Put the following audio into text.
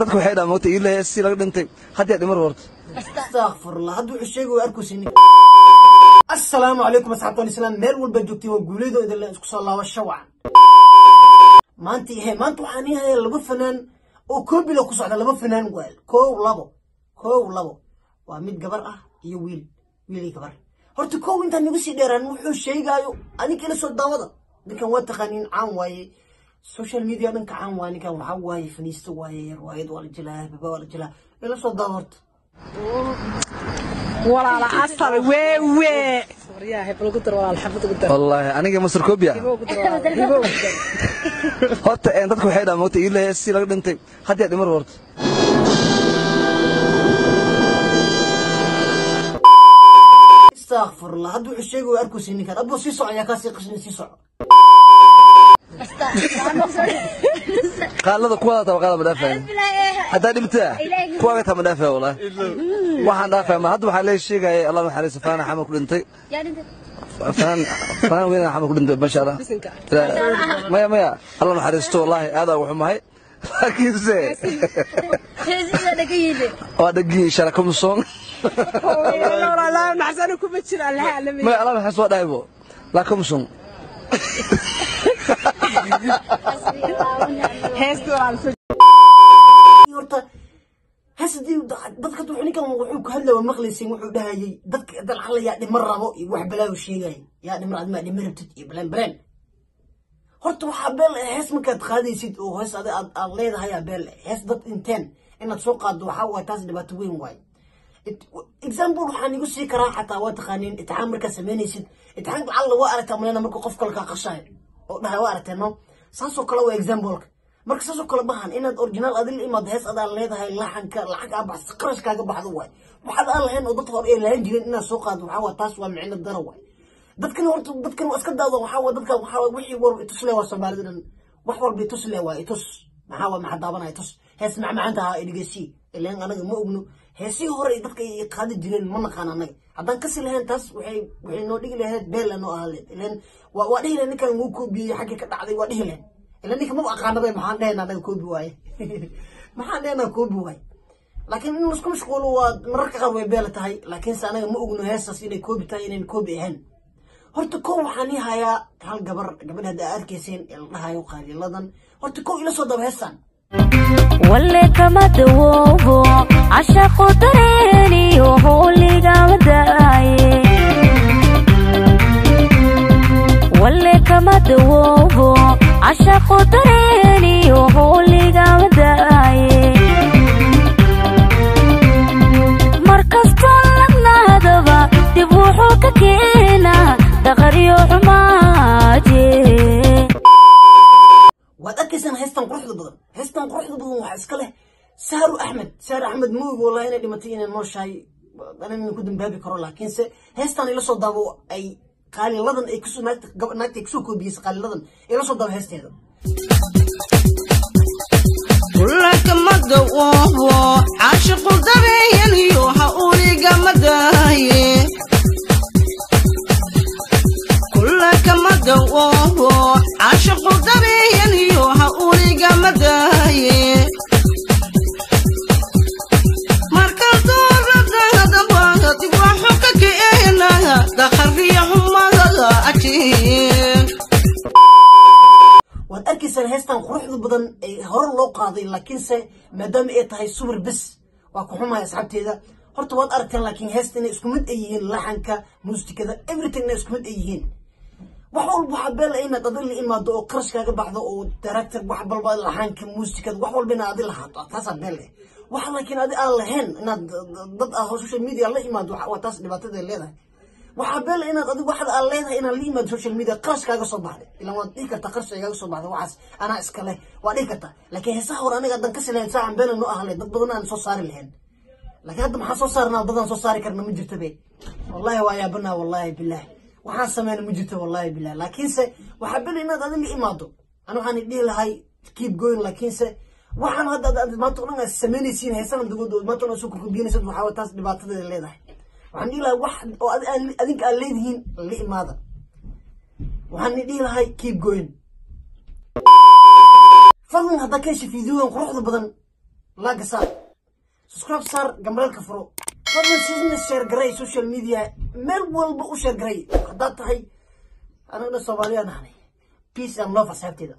dadku waxay dhamootay ilaa si laga dhintay hadii dhimar warto astaghfirullah haduu sheego arku sinni assalaamu alaykum asxaabta islaam meel walba joogtay waa guuleedo idin la isku soo laabasho wacan maanta waxaan yahay laba fanaan oo koobilo ku socda laba fanaan weel koow labo waa mid gabar ah iyo wiil gabar horta koow inta nagu sii dheeraan wuxuu sheegayo aniga ila soo daawada ninkan waa taqaaniin caan waaye social media dhanka caan waa ninkan waxa waaye faniisto waaye riwaayad wala jilaa baba wala jilaa ila soo daawada ولا على أصل وريا هي بلوكتر ولا الحفظ قدر والله أنا جا مصر كوبيا هات dadku waxay dhamootay ilaa si laga dhintay hadii dhimar warto astaghfirullah haduu sheego arku sinni kan abo si socya ka si qashin si soc qaalada kuwada tabaqada madafaa hadaa dhimtaa kuwada ta madafaa wallah waxaan dhaafay ma hadda waxa la sheegay Allah naxariiso faana xamal ku dhintay faan weyn xamal ku dhintay ma sha Allah maya Allah naxariisto wallahi aad ugu xumahay laakiin se heesida dhagayide waa dhagii sharakum song la naxsanu kuma jira la caalami ma Allah waxa soo dhaaybo laakum song heestu aan horta hasadii dadka duxnikan wuxuu ku hadlaa maqlaysin wuxuu dhahayay dadka dalxal yaa dhimar rabo iyo wax balaaw sheegay yaa dhimar adma dhimartid iyo balan horta waxa beel hees markaad qaadaysid oo hees aad leedahay beel hees dad inteen inaad soo qaado waxa waa taas dhibaato weyn waay example waxaan igu sii karaa xataa waa taqaaniin itixaan marka sameynaysid itixaanka alla waa aragtaa malena marka qof kale ka qashay oo dhahay waa aragteeno saasoo kale waa example marka saasoo kale bahan inaad original adil imaad hees aad leedahay laxanka lacag abax qarash kaaga baxdo waay waxaad aan lahayn oo dad hore ay lahayn jireen inaad soo qaado waxa waa taas waa micno daro waay dadkan iska daado waxa waa dadka waxa wixii war itusle waa Soomaalidan wax walba itusle waa itus waxa waa maxadaabanay itus hees macmaanta ah idhigeysi ilaan anaga ma ogno heesii hore dadka ay qaadi jireen ma naqaan anaga haddaan kasi lahayn taas waxay noo dhigi lahayd beel anoo ahleen ilaan waa dhihi lahayn ninkan wuu koobiyey xagga ka dhacday waa dhihi lahayn ilaan ninka ma aqaanabay maxaan dhahaynaa anaga koobi waaye maxaan dhahaynaa koobi waaye laakiin in isku mashquulo waa mararka qaar way beel tahay laakiin se anaga ma ogno heesaas inay koobi tahay inay koobi ahayn horta koow waxaan hayaa hal gabadha hadda arkayseen ee la dhahayo qaaliladan horta koow ila soo daba heestan ولا كما دوبو عشق دريني وهوليغا مداي ولا كما دوبو عشق دريني وهوليغا مداي مركز طلبنا هدبا دبوحو ككينا دغريو حماجي وأتأكد هستن قرحة بدن وحسكله سهر أحمد مو والله أنا دمتين المرشاي أنا من كودن بابي كرو لكن هستن إلا صدابو أي قال لدن أي كسو ناك تكسو كوبيس قال لدن إلا صداب هستن كلك مدوه عاشق دبيان يوها أولي قمداي كلك مدوه عاشق دبيان يوها أولي قمداي مركز دور لبنها دباها تبوحو ككينا دخل ريحهم ماذا أكيد وأن أركز هستن قرحة بدن هرن لو قاضي لكن مادام إيه تهي سوبر بس وكحوما أصحابتي ذا horta waad aragteen laakiin heestan isku mid ay yihiin laxanka muusikada everything isku mid ay yihiin wax walba waxa beel inaad adil imaado oo qarash kaaga baxdo oo director wax walba laxanka muusikada wax walba inaad adil lahaato taas beel wax laakiin aan lahayn inaad dad social media la imaado waxa taas dhibaatada leedahay waxa beel inaad adigu wax aan leedahay inaad la imaado social media qarash kaaga soo baxday ilaa waad dhigi kartaa qarash kaaga soo baxday waxaas ana iska leh waa dhigi kartaa laakiin heesaha hore aniga dan ka silayn saacan beel noo ahle dad badan aan soo saari lahayn لكن هذا ما حصل صارنا بدنا صاري كرنا مجرته به والله ويا بنا والله بالله وحان سمعنا مجرته والله بالله لكن وحبنا إن هذا اللي إماده أنا وحن يدي لهاي keep going لكن وحن هذا ما تقولنا السماني سين هي سنة دقود ما تقولنا سوق كوبيني سد وحاول تاس دبعت هذا اللي ده وحن يلا واحد أو أذيك اللي هين اللي إماده وحن يدي لهاي keep going فضل هذا كيش في ذوق روح بدن لايك صار سبسكرايب صار جنبال كفرو فضل سيزن الشير جراي سوشيال ميديا ميل والبو شير جراي حدات هاي أنا الصومالية نحن peace and love أصحابتي